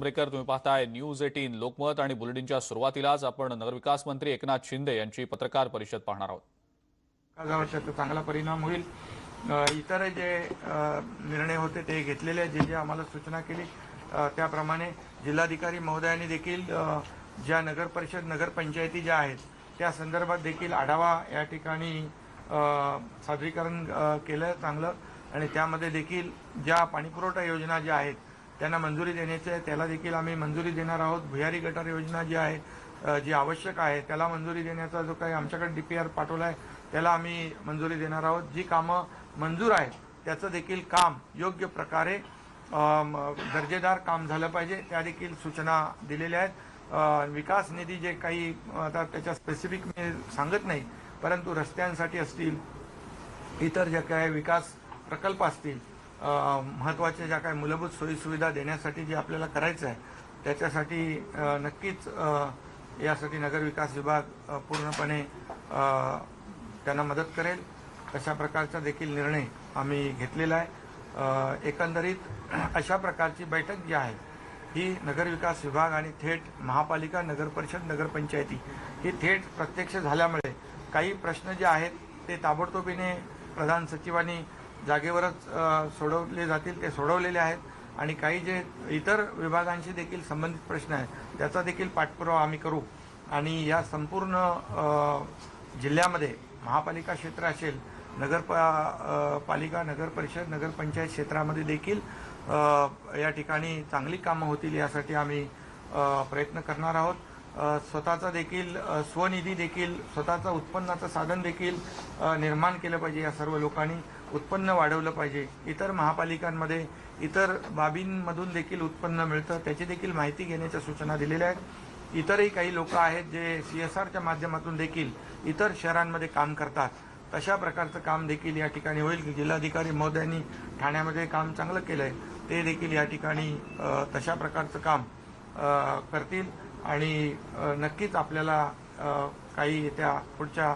Breaker तुम्ही पाहताय news 18 लोकमत आणि बुलेटिनच्या सुरुवातीलाच आपण नगरविकास मंत्री एकनाथ शिंदे यांची पत्रकार परिषद पाहणार आहोत. गावाचा चांगला परिणाम होईल. इतर जे निर्णय होते ते घेतलेले जे आम्हाला सूचना केली त्याप्रमाणे जिल्हाधिकारी महोदयांनी देखील ज्या नगर परिषद नगरपंचायती ज्या आहेत त्या संदर्भात देखील आढावा या ठिकाणी सादरीकरण केलं चांगलं आणि त्यामध्ये देखील ज्या पाणीपुरवठा योजना ज्या आहेत त्यांना मंजुरी देण्याची आहे त्याला देखील आम्ही मंजुरी देणार आहोत. भुयारी गटार योजना जी आहे जी आवश्यक आहे त्याला मंजुरी देण्याचा जो काही आमच्याकडे DPR पाठवला आहे त्याला आम्ही मंजुरी देणार आहोत. जी कामं मंजूर आहेत त्याचं देखील काम योग्य प्रकारे दर्जेदार काम झालं पाहिजे त्या देखील सूचना दिलेल्या आहेत. विकास निधी जे काही आता त्याच्या स्पेसिफिक मी सांगत नाही परंतु रस्त्यांसाठी असतील इतर ज्या काही विकास प्रकल्प असतील महत्त्वाच्या ज्या काही मूलभूत सोयीसुविधा देण्यासाठी जे आपल्याला करायचं आहे त्याच्यासाठी नक्कीच यासाठी नगरविकास विभाग पूर्णपणे त्यांना मदत करेल अशा प्रकारचा देखील निर्णय आम्ही घेतलेला आहे. एकंदरीत अशा प्रकारची बैठक जी आहे ही नगरविकास विभाग आणि थेट महापालिका नगरपरिषद नगरपंचायती ही थेट प्रत्यक्ष झाल्यामुळे काही प्रश्न जे आहेत ते ताबडतोबीने प्रधान सचिवांनी जागेवरच सोडवले जातील ते सोडवलेले आहेत आणि काही जे इतर विभागांशी देखील संबंधित प्रश्न आहेत त्याचा देखील पाठपुरावा आम्ही करू आणि या संपूर्ण जिल्ह्यामध्ये महापालिका क्षेत्र असेल पालिका नगरपरिषद नगरपंचायत क्षेत्रामध्ये देखील या ठिकाणी चांगली कामं होतील यासाठी आम्ही प्रयत्न करणार आहोत. स्वतःचा देखील स्वनिधी देखील स्वतःचं उत्पन्नाचं साधन देखील निर्माण केलं पाहिजे. या सर्व लोकांनी उत्पन्न वाढवलं पाहिजे. इतर महापालिकांमध्ये इतर बाबींमधून देखील उत्पन्न मिळतं त्याची देखील माहिती घेण्याच्या सूचना दिलेल्या आहेत. इतरही काही लोक आहेत जे CSRच्या माध्यमातून देखील इतर शहरांमध्ये काम करतात तशा प्रकारचं काम देखील या ठिकाणी होईल. जिल्हाधिकारी महोदयांनी ठाण्यामध्ये काम चांगलं केलं आहे ते देखील या ठिकाणी तशा प्रकारचं काम करतील आणि नक्कीच आपल्याला काही त्या पुढच्या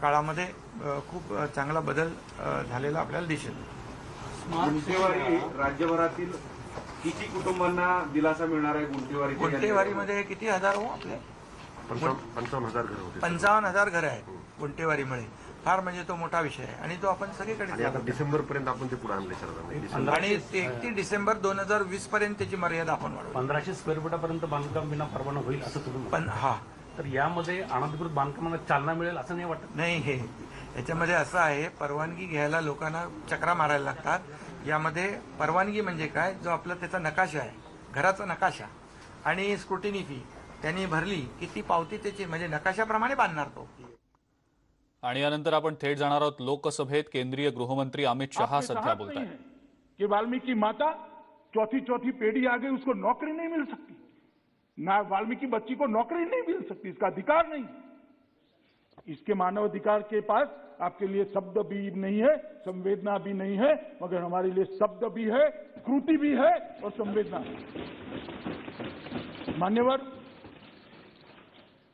काळामध्ये खूप चांगला बदल झालेला आपल्याला दिसेल. गुंठेवारी राज्यभरातील किती कुटुंबांना दिलासा मिळणार आहे? गुंठेवारीमध्ये किती हजार हो आपले 55,000 घरं आहेत गुंठेवारीमुळे. फार म्हणजे तो मोठा विषय आहे आणि तो आपण सगळीकडे डिसेंबर पर्यंत आपण ते पुढे आणले सर आणि 31 डिसेंबर 2020 पर्यंत त्याची मर्यादा आपण वाढवू. 1500 स्क्वेअर फुटापर्यंत बांधकाम विना परवाना होईल असं तुम्ही पण हा तर यामध्ये अनधिकृत बांधकामाला चालना मिळेल असं नाही वाटत? नाही, हे याच्यामध्ये असं आहे परवानगी घ्यायला लोकांना चक्रा मारायला लागतात. यामध्ये परवानगी म्हणजे काय जो आपला त्याचा नकाशा आहे घराचा नकाशा आणि स्क्रुटिनी फी त्यांनी भरली की ती पावती त्याची म्हणजे नकाशाप्रमाणे बांधणार तो. आणि यानंतर आपण थेट जाणार आहोत लोकसभेत. केंद्रीय गृहमंत्री अमित शाह सध्या बोलत आहेत कि वाल्मीकि माता चौथी पीढ़ी आ गई उसको नौकरी नहीं मिल सकती, ना वाल्मीकि बच्ची को नौकरी नहीं मिल सकती, इसका अधिकार नहीं. इसके मानव अधिकार के पास आपके लिए शब्द भी नहीं है, संवेदना भी नहीं है, मगर हमारे लिए शब्द भी है, कृति भी है और संवेदना भी. मान्यवर,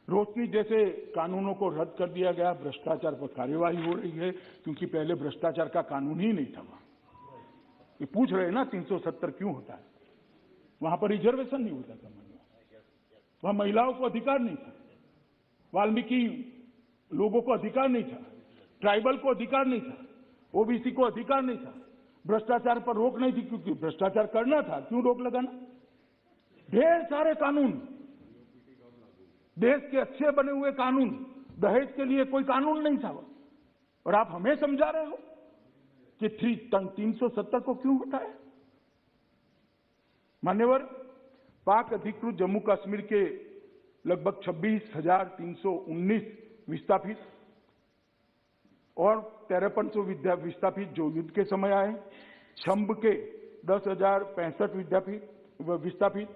रोशनी जैसे कानूनों को रद्द कर दिया गया, भ्रष्टाचार पर कार्यवाही हो रही है क्योंकि पहले भ्रष्टाचार का कानून ही नहीं था. ये पूछ रहे हैं ना 370 क्यों होता है? वहां पर रिजर्वेशन नहीं होता था, वहां महिलाओं को अधिकार नहीं था, वाल्मीकि लोगों को अधिकार नहीं था, ट्राइबल को अधिकार नहीं था, OBC को अधिकार नहीं था. भ्रष्टाचार पर रोक नहीं थी क्योंकि भ्रष्टाचार करना था, क्यों रोक लगाना? ढेर सारे कानून, देश के अच्छे बने हुए कानून, दहेज के लिए कोई कानून नहीं था और आप हमें समझा रहे हो कि 370 को क्यों हटाया? मान्यवर, पाक अधिकृत जम्मू कश्मीर के लगभग 26,319 विस्थापित और 5300 विस्थापित जो युद्ध के समय आए, छंब के 10,065 विस्थापित,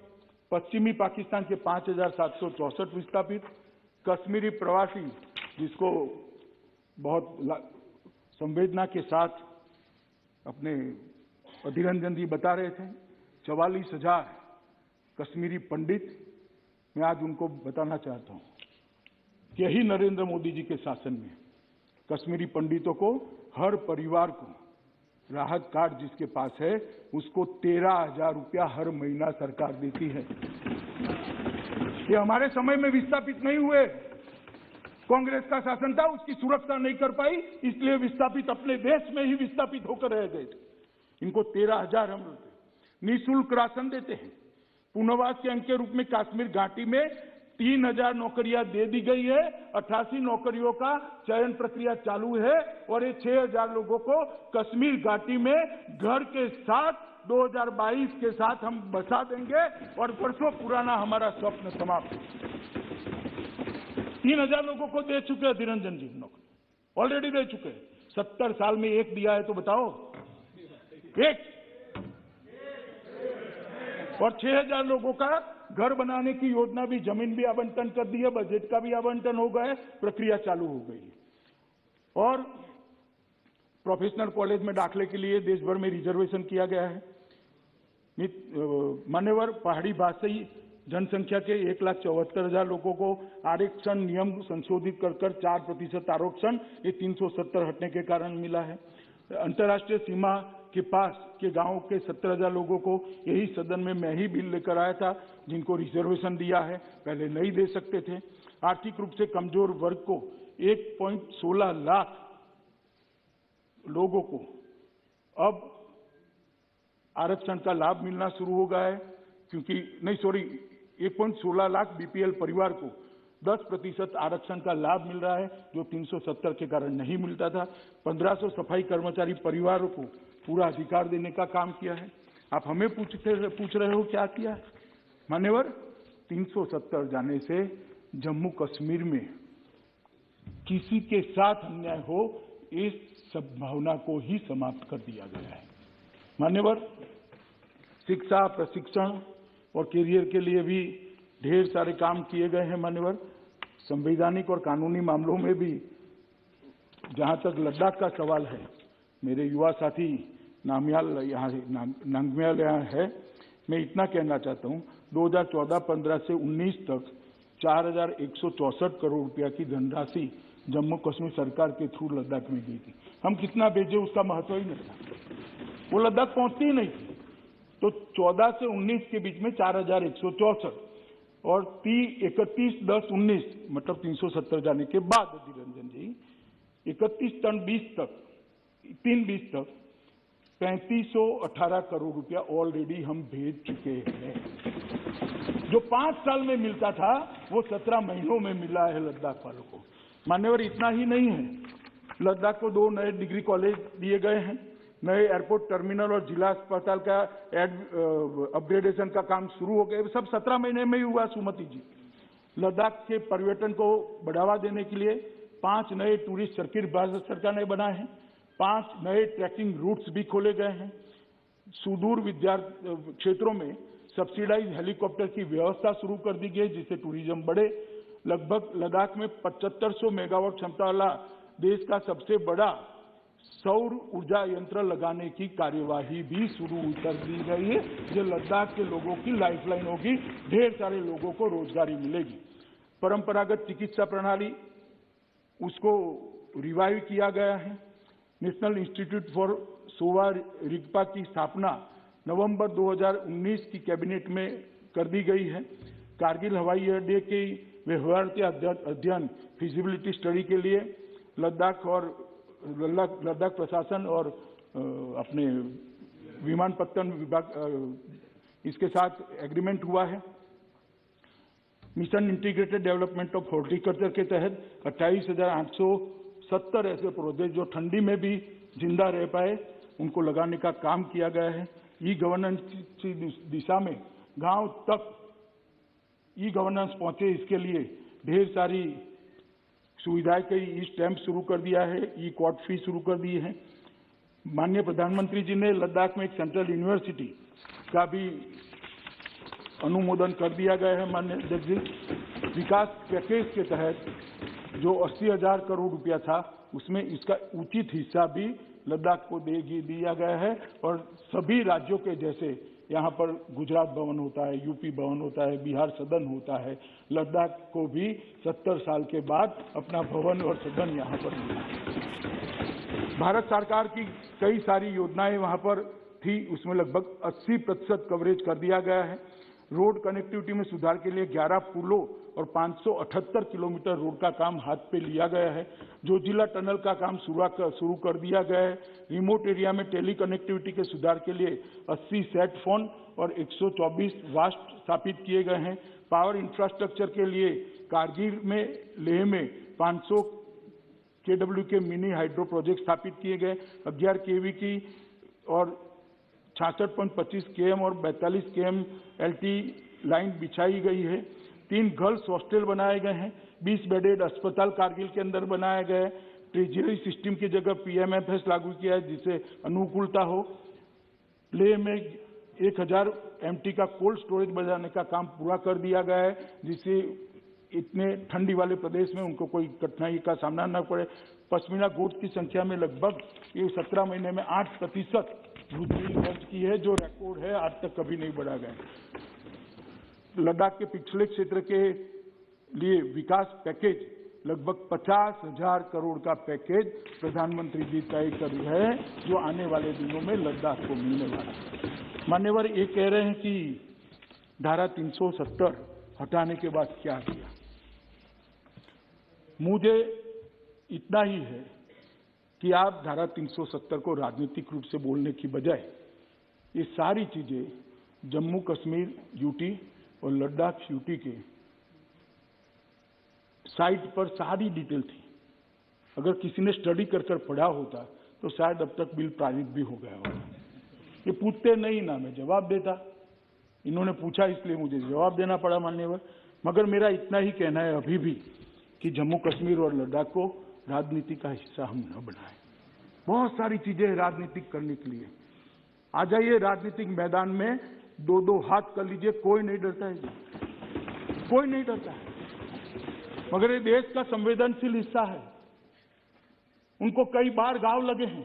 पश्चिमी पाकिस्तान के 5,764 विस्थापित, कश्मीरी प्रवासी जिसको बहुत संवेदना के साथ अपने अभिनंदन जी बता रहे थे, 44,000 कश्मीरी पंडित. मैं आज उनको बताना चाहता हूं कि यही नरेंद्र मोदी जी के शासन में कश्मीरी पंडितों को हर परिवार को राहत कार्ड जिसके पास है उसको 13,000 रुपया हर महीना सरकार देती है। ये हमारे समय में विस्थापित नहीं हुए, कांग्रेस का शासन था, उसकी सुरक्षा नहीं कर पाई, इसलिए विस्थापित अपने देश में ही विस्थापित होकर रह गए थे। इनको 13,000 हम निःशुल्क राशन देते हैं। पुनर्वास के अंक के रूप में कश्मीर घाटी में 3,000 नौकरियां दे दी गई है। 88 नौकरियों का चयन प्रक्रिया चालू है और ये 6,000 लोगों को कश्मीर घाटी में घर के साथ 2022 के साथ हम बसा देंगे और वर्षों पुराना हमारा स्वप्न समाप्त। 3,000 लोगों को दे चुके हैं निरंजन जी नौकरी, ऑलरेडी दे चुके हैं। 70 साल में एक दिया है तो बताओ, एक। और 6,000 लोगों का घर बनाने की योजना भी, जमीन भी आवंटन कर दी है, बजट का भी आवंटन हो गया है, प्रक्रिया चालू हो गई है। और प्रोफेशनल कॉलेज में दाखिले के लिए देश भर में रिजर्वेशन किया गया है। मान्यवर पहाड़ी भाषी जनसंख्या के 1,74,000 लोगों को आरक्षण नियम संशोधित कर 4% आरक्षण, ये 370 हटने के कारण मिला है। अंतर्राष्ट्रीय सीमा के पास के गांव के 17,000 लोगों को यही सदन में मैं ही बिल लेकर आया था, जिनको रिजर्वेशन दिया है, पहले नहीं दे सकते थे। आर्थिक रूप से कमजोर वर्ग को 1.16 लाख लोगों को अब आरक्षण का लाभ मिलना शुरू हो गया है, क्योंकि 1.16 लाख बीपीएल परिवार को 10% आरक्षण का लाभ मिल रहा है, जो 370 के कारण नहीं मिलता था। 1,500 सफाई कर्मचारी परिवारों को पूरा अधिकार देने का काम किया है। आप हमें पूछ रहे हो क्या किया है? मान्यवर, 370 जाने से जम्मू कश्मीर में किसी के साथ अन्याय हो, इस संभावना को ही समाप्त कर दिया गया है। मान्यवर, शिक्षा, प्रशिक्षण और कैरियर के लिए भी ढेर सारे काम किए गए हैं। मान्यवर, संवैधानिक और कानूनी मामलों में भी, जहां तक लद्दाख का सवाल है, मेरे युवा साथी नांगम्याल यहाँ है, मैं इतना कहना चाहता हूँ, 2014-15 से 19 तक 4,164 करोड़ रुपया की धनराशि जम्मू कश्मीर सरकार के थ्रू लद्दाख में गई थी। हम कितना भेजे उसका महत्व ही नहीं था, वो लद्दाख पहुंचती ही नहीं थी। तो 14 से 19 के बीच में 4,164 और 31/10/19 मतलब 370 जाने के बाद निरंजन जी 31/3/20 तक 3/20 करोड़ रुपया ऑलरेडी हम भेज चुके हैं। जो 5 साल में मिलता था वो 17 महीनों में मिला है लद्दाख वालों को। मान्यवर, इतना ही नहीं है, लद्दाख को 2 नए डिग्री कॉलेज दिए गए हैं, नए एयरपोर्ट टर्मिनल और जिला अस्पताल का अपग्रेडेशन का काम शुरू हो गया। सब 17 महीने में ही हुआ। सुमति जी, लद्दाख के पर्यटन को बढ़ावा देने के लिए 5 नए टूरिस्ट सर्किट भारत सरकार ने बनाए हैं, 5 नए ट्रैकिंग रूट्स भी खोले गए हैं। सुदूर क्षेत्रों में सब्सिडाइज हेलीकॉप्टर की व्यवस्था शुरू कर दी गई, जिससे टूरिज्म बढ़े। लगभग लद्दाख में 7500 मेगावाट क्षमता वाला देश का सबसे बड़ा सौर ऊर्जा यंत्र लगाने की कार्यवाही भी शुरू कर दी गई है, जो लद्दाख के लोगों की लाइफलाइन होगी, ढेर सारे लोगों को रोजगारी मिलेगी। परंपरागत चिकित्सा प्रणाली, उसको रिवाइव किया गया है। National institute for Sowa Rigpa की स्थापना नवंबर 2019 की कैबिनेट में कर दी गई है। कारगिल हवाई अड्डे के व्यवहार्यता अध्ययन फिजिबिलिटी स्टडी के लिए लद्दाख प्रशासन और अपने विमानपत्तन विभाग इसके साथ एग्रीमेंट हुआ है। Mission integrated development of horticulture के तहत 28,870 ऐसे पौधे जो ठंडी में भी जिंदा रह पाए, उनको लगाने का काम किया गया है। ई गवर्नेंस की दिशा में गांव तक ई गवर्नेंस पहुंचे, इसके लिए ढेर सारी सुविधाएं, कई ई स्टैम्प शुरू कर दिया है, ई कोर्ट फी शुरू कर दी है। माननीय प्रधानमंत्री जी ने लद्दाख में एक सेंट्रल यूनिवर्सिटी का भी अनुमोदन कर दिया गया है। माननीय अध्यक्ष जी, विकास पैकेज के तहत जो 80,000 करोड़ रुपया था, उसमें इसका उचित हिस्सा भी लद्दाख को दिया गया है। और सभी राज्यों के जैसे यहाँ पर गुजरात भवन होता है, यूपी भवन होता है, बिहार सदन होता है, लद्दाख को भी 70 साल के बाद अपना भवन और सदन यहाँ पर मिला। भारत सरकार की कई सारी योजनाएं वहां पर थी, उसमें लगभग 80% कवरेज कर दिया गया है। रोड कनेक्टिविटी में सुधार के लिए 11 पुलों और 578 किलोमीटर रोड का काम हाथ पे लिया गया है। जो जिला टनल का काम शुरू कर दिया गया है। रिमोट एरिया में टेली कनेक्टिविटी के सुधार के लिए 80 सेट फोन और 124 वास्ट स्थापित किए गए हैं। पावर इंफ्रास्ट्रक्चर के लिए कारगिल में, लेह में 500 केडब्ल्यू के मिनी हाइड्रो प्रोजेक्ट स्थापित किए गए। 11 केवी की और 66.25 केएम और 42 केएम एलटी लाइन बिछाई गई है। 3 गर्ल्स हॉस्टल बनाए गए हैं। 20 बेडेड अस्पताल कारगिल के अंदर बनाया गया है। ट्रेजरी सिस्टम की जगह पीएमएफएस लागू किया है जिससे अनुकूलता हो। लेह में 1000 एमटी का कोल्ड स्टोरेज बनाने का काम पूरा कर दिया गया है जिससे इतने ठंडी वाले प्रदेश में उनको कोई कठिनाई का सामना न पड़े। पश्मीना गोट की संख्या में लगभग ये 17 महीने में 8% वृद्धि दर्ज की है, जो रिकॉर्ड है, आज तक कभी नहीं बढ़ा गया। लद्दाख के पिछले क्षेत्र के लिए विकास पैकेज लगभग 50,000 करोड़ का पैकेज प्रधानमंत्री जी तय कर रहे हैं, जो आने वाले दिनों में लद्दाख को मिलने वाला है। मान्यवर ये कह रहे हैं कि धारा 370 हटाने के बाद क्या किया। मुझे इतना ही है कि आप धारा 370 को राजनीतिक रूप से बोलने की बजाय ये सारी चीजें जम्मू कश्मीर यूटी और लद्दाख यूटी के साइट पर सारी डिटेल थी। अगर किसी ने स्टडी कर पढ़ा होता तो शायद अब तक बिल पारित भी हो गया होगा। ये पूछते नहीं ना मैं जवाब देता। इन्होंने पूछा इसलिए मुझे जवाब देना पड़ा मान्यवर। मगर मेरा इतना ही कहना है अभी भी कि जम्मू कश्मीर और लद्दाख को राजनीति का हिस्सा हम न बनाएं। बहुत सारी चीजें राजनीतिक करने के लिए। आ जाइए राजनीतिक मैदान में, 2-2 हाथ कर लीजिए, कोई नहीं डरता है, कोई नहीं डरता है। मगर ये देश का संवेदनशील हिस्सा है। उनको कई बार घाव लगे हैं,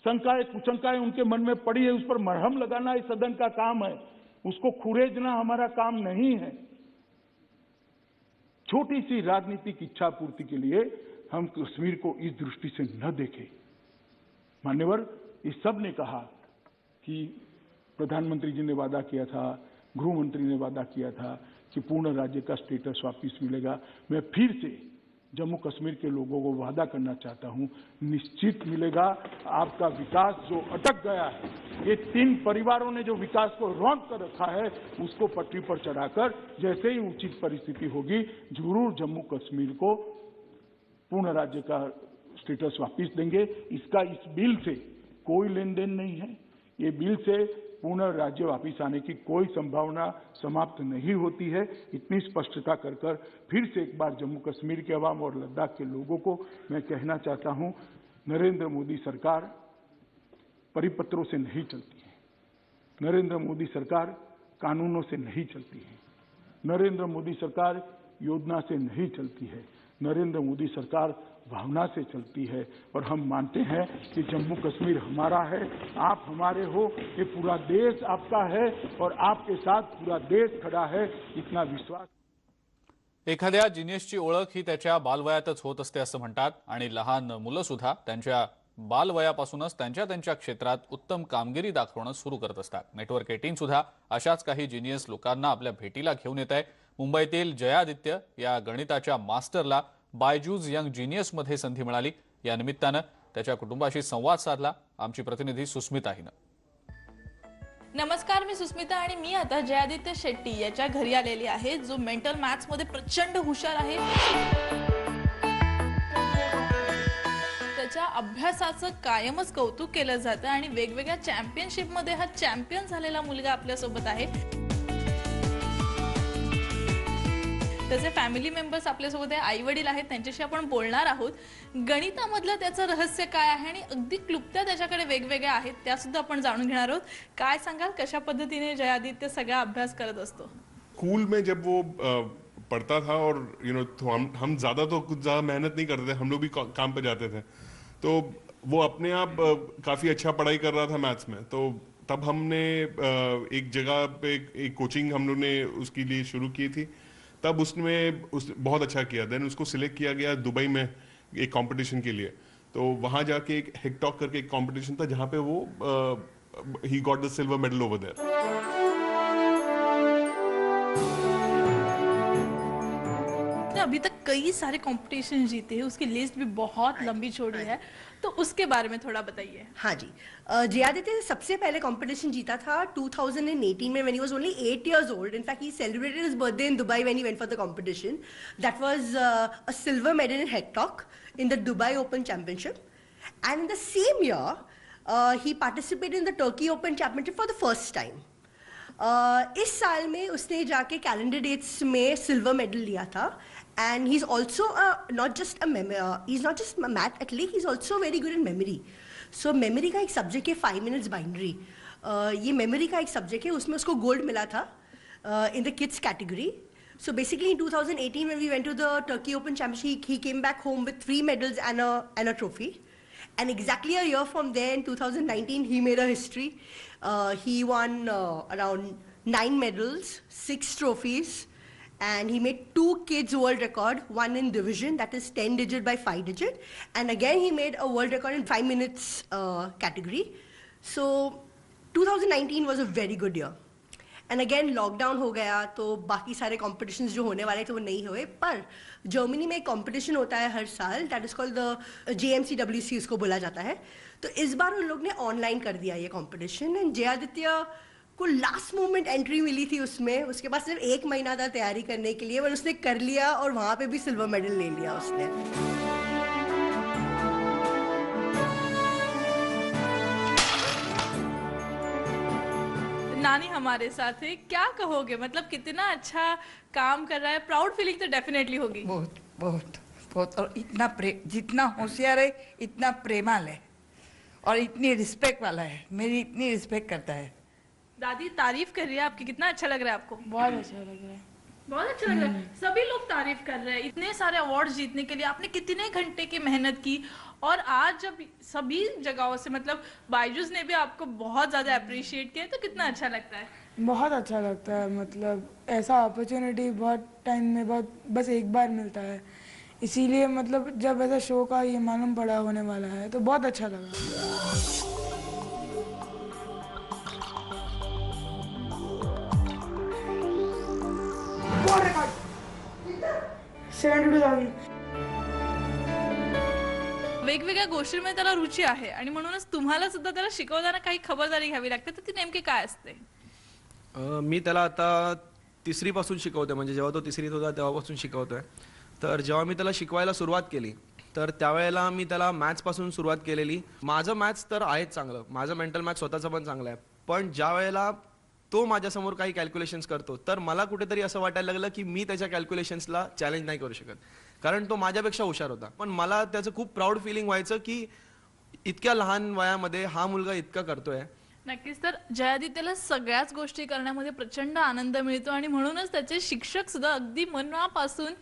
शंकाएं कुशंकाएं उनके मन में पड़ी है, उस पर मरहम लगाना इस सदन का काम है, उसको खुरेदना हमारा काम नहीं है। छोटी सी राजनीतिक इच्छा पूर्ति के लिए हम कश्मीर को इस दृष्टि से न देखें। मान्यवर, इस सब ने कहा कि प्रधानमंत्री जी ने वादा किया था, गृह मंत्री ने वादा किया था कि पूर्ण राज्य का स्टेटस वापस मिलेगा। मैं फिर से जम्मू कश्मीर के लोगों को वादा करना चाहता हूं, निश्चित मिलेगा। आपका विकास जो अटक गया है, ये 3 परिवारों ने जो विकास को रोक कर रखा है, उसको पटरी पर चढ़ाकर जैसे ही उचित परिस्थिति होगी जरूर जम्मू कश्मीर को पूर्ण राज्य का स्टेटस वापस देंगे। इसका इस बिल से कोई लेन देन नहीं है। ये बिल से पूर्ण राज्य वापस आने की कोई संभावना समाप्त नहीं होती है। इतनी स्पष्टता कर फिर से एक बार जम्मू कश्मीर के अवाम और लद्दाख के लोगों को मैं कहना चाहता हूं, नरेंद्र मोदी सरकार परिपत्रों से नहीं चलती है। नरेंद्र मोदी सरकार कानूनों से नहीं चलती है। नरेंद्र मोदी सरकार योजना से नहीं चलती है। नरेंद्र मोदी सरकार भावना से चलती है। और हम मानते हैं कि जम्मू कश्मीर हमारा है, आप हमारे हो, ये पूरा देश आपका है और आपके साथ पूरा देश खड़ा है, इतना विश्वास। एखाद्या जिनियसची ओळख ही त्याच्या बालवयातच होत असते असं म्हणतात आणि लहान मुलं सुद्धा त्यांच्या बालवयापासूनच त्यांच्या क्षेत्रात उत्तम कामगिरी दाखवणं सुरू करत असतात। नेटवर्क 18 सुद्धा अशाच काही जिनियस लोकांना आपल्या भेटीला घेऊन येत आहे। मुंबईतील जयादित्य या गणिताच्या मास्टरला बायजूज यंग जीनियस मध्ये संधी मिळाली। या निमित्ताने त्याच्या कुटुंबाशी संवाद साधला आमची प्रतिनिधी सुस्मिता हिने। नमस्कार, मी सुस्मिता आणि मी आता जयादित्य शेट्टी याच्या घरी आलेली आहे, जो मेंटल मॅथ्स मध्ये प्रचंड हुशार आहे। त्याच्या अभ्यासाचं कायमच कौतुक केलं जातं आणि वेगवेगळ्या चॅम्पियनशिप मध्ये हा चॅम्पियन झालेला मुलगा आपल्या सोबत आहे। त्याचे फॅमिली मेंबर्स आपल्यासोबत आहे, आई वडील आहेत, त्यांच्याशी आपण बोलणार आहोत। गणितामधलं त्याचं रहस्य काय आहे आणि अगदी क्लुप्त्या त्याच्याकडे वेगवेगळ्या आहेत त्या सुद्धा आपण जाणून घेणार आहोत। काय सांगाल, कशा पद्धतीने जयादित्य सगळा अभ्यास करत असतो? स्कूल में जब वो पढ़ता था और तो हम ज़्यादा तो कुछ ज़्यादा मेहनत नहीं करते थे, हम लोग भी काम पे जाते थे, तो वो अपने आप काफ़ी अच्छा पढ़ाई कर रहा था मैथ्स में। तो तब हमने एक जगह पे एक कोचिंग हम लोग ने उसके लिए शुरू की थी। तब उसने बहुत अच्छा किया। देन उसको सिलेक्ट किया गया दुबई में एक कंपटीशन के लिए। तो वहां जाके एक हेक्टॉक करके एक कंपटीशन था जहां पे वो ही got the silver medal over there. आपने अभी तक कई सारे कंपटीशन जीते हैं, उसकी लिस्ट भी बहुत लंबी चौड़ी है, तो उसके बारे में थोड़ा बताइए। हाँ जी, जयादित्य ने सबसे पहले कंपटीशन जीता था 2018 में, when he was only 8 years old. In fact, he celebrated his birthday in Dubai when he went for the competition. That was a silver medal in hectock in the Dubai Open Championship. And in the same year, he participated in the Turkey Open Championship for the first time. इस साल में उसने जाके calendar dates में silver medal लिया था, and he is also not just a math athlete, he is also very good in memory. So memory का एक सब्जेक्ट है 5 minutes बाइंड्री. ये मेमोरी का एक सब्जेक्ट है, उसमें उसको गोल्ड मिला था in the kids category. So basically in 2018 when we went to the Turkey Open Championship, he came back home with 3 medals and a trophy. And exactly a year from there, in 2019, he made a history. He won around 9 medals, 6 trophies, and he made 2 kids world record, one in division, that is 10 digit by 5 digit. And again, he made a world record in 5 minutes category. So 2019 was a very good year. And again lockdown हो गया, तो बाकी सारे competitions जो होने वाले थे वो नहीं हुए. पर जर्मनी में एक कॉम्पिटिशन होता है हर साल, that is called the JMCWC, उसको बोला जाता है. तो इस बार उन लोग ने ऑनलाइन कर दिया ये कॉम्पिटिशन, एंड जयादित्य को लास्ट मोमेंट एंट्री मिली थी उसमें. उसके पास सिर्फ 1 महीना था तैयारी करने के लिए, पर उसने कर लिया और वहाँ पे भी सिल्वर मेडल ले लिया उसने. नानी हमारे साथ है, क्या कहोगे, मतलब कितना अच्छा काम कर रहा है, प्राउड फीलिंग तो डेफिनेटली होगी. बहुत बहुत बहुत. और इतना जितना होशियार है, इतना प्रेमाल है और इतनी रिस्पेक्ट वाला है. मेरी इतनी रिस्पेक्ट करता है. दादी तारीफ कर रही है आपकी, कितना अच्छा लग रहा है आपको? बहुत अच्छा लग रहा है. बहुत अच्छा लग रहा है. सभी लोग तारीफ कर रहे हैं. इतने सारे अवार्ड जीतने के लिए आपने कितने घंटे की मेहनत की, और आज जब सभी जगहों से, मतलब बायजूस ने भी आपको बहुत ज्यादा अप्रिशिएट किया, तो कितना अच्छा लगता है? बहुत अच्छा लगता है. मतलब ऐसा अपॉर्चुनिटी बहुत टाइम में बस एक बार मिलता है, इसीलिए मतलब जब ऐसा शो का ये मालूम पड़ा होने वाला है तो बहुत अच्छा लगा. वेगवेगळ्या गोष्टींमध्ये त्याला रुची आहे, आणि म्हणूनच तुम्हाला सुद्धा त्याला शिकवताना काही खबरदारी घ्यावी लागते, तर ती नेमकी काय असते? मी त्याला आता 3री पासून शिकवतोय, म्हणजे जेव्हा तो 3रीत होता तेव्हापासून शिकवतोय. तर जेव्हा मी त्याला शिकवायला सुरुवात केली, तर त्यावेळेला मी त्याला मॅथ्स पासून सुरुवात केलेली. माझं मॅथ्स तर आहेच चांगलं, माझं मेंटल मॅथ्स स्वतःचं पण चांगलं आहे, पण ज्या वेळेला तो माझ्यासमोर काही कॅल्क्युलेशन्स करतो, तर मला कुठेतरी असं वाटायला लागलं की मी त्याच्या कॅल्क्युलेशन्सला चॅलेंज नाही करू शकत, कारण तो माझ्यापेक्षा हुशार होता. पण मला त्याचं खूप प्राऊड फिलिंग व्हायचं की इतक्या लहान वयामध्ये हा मुलगा इतका करतोय. नक्कीच. तर जयादित्यला सगळ्याच गोष्टी करण्यामध्ये प्रचंड आनंद मिळतो, आणि म्हणूनच त्याचे शिक्षक सुद्धा अगदी मनापासून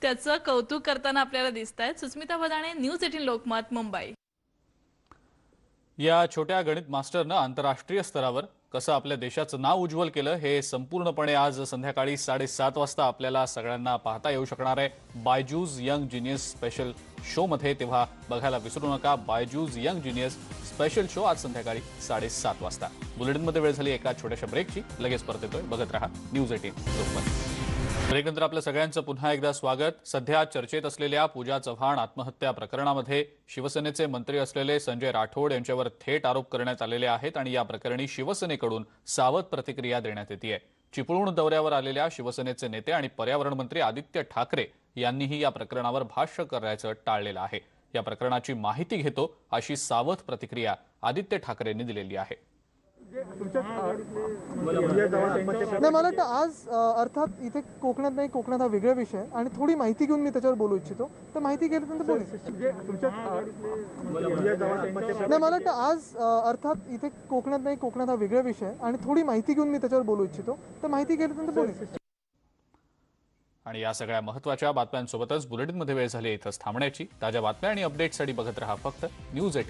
त्याचं कौतुक करताना आपल्याला दिसत आहेत. सुस्मिता भदाणे, न्यूज 18 लोकमत, मुंबई. या छोट्या गणित मास्टरनं आंतरराष्ट्रीय स्तरावर कसं आपल्या देशाचं नाव उज्ज्वल केलं, हे संपूर्णपणे आज संध्याकाळी 7:30 वाजता आपल्याला सगळ्यांना पाहता येऊ शकणार आहे Byju's young genius special show मध्ये. तेव्हा बघायला विसरू नका Byju's young genius special show आज संध्याकाळी 7:30 वाजता. बुलेटिनमध्ये वेळ झाली एका छोट्याशा ब्रेकची, लगेच परत येतोय. बघत रहा न्यूज 18 लोकमत. ब्रेकनंतर आपलं सगळ्यांचं पुन्हा एकदा स्वागत. सध्या चर्चेत असलेल्या पूजा चव्हाण आत्महत्या प्रकरणामध्ये शिवसेनेचे मंत्री असलेले संजय राठोड यांच्यावर थेट आरोप करण्यात आलेले आहेत, आणि या प्रकरणी शिवसेनेकडून सावध प्रतिक्रिया देण्यात येते. चिपळूण दौऱ्यावर आलेल्या शिवसेनेचे नेते आणि पर्यावरण मंत्री आदित्य ठाकरे यांनीही या प्रकरणावर भाष्य करायचं टाळलेलं आहे. या प्रकरणाची माहिती घेतो अशी सावध प्रतिक्रिया आदित्य ठाकरेंनी दिलेली आहे. नाही, मला वाटतं आज अर्थात इथे कोकणात नाही, कोकणात हा वेगळा विषय आणि थोडी माहिती घेऊन मी त्याच्यावर बोलू इच्छितो. तर माहिती घेतल्यानंतर बोलू. नाही, मला वाटतं आज अर्थात इथे कोकणात नाही, कोकणात हा वेगळा विषय आणि थोडी माहिती घेऊन मी त्याच्यावर बोलू इच्छितो. तर माहिती घेतल्यानंतर बोलू. आणि या सगळ्या महत्त्वाच्या बातम्यांसोबतच बुलेटिनमध्ये वेळ झाली इथंच थांबण्याची. ताज्या बातम्या आणि अपडेटसाठी बघत रहा फक्त न्यूज 18.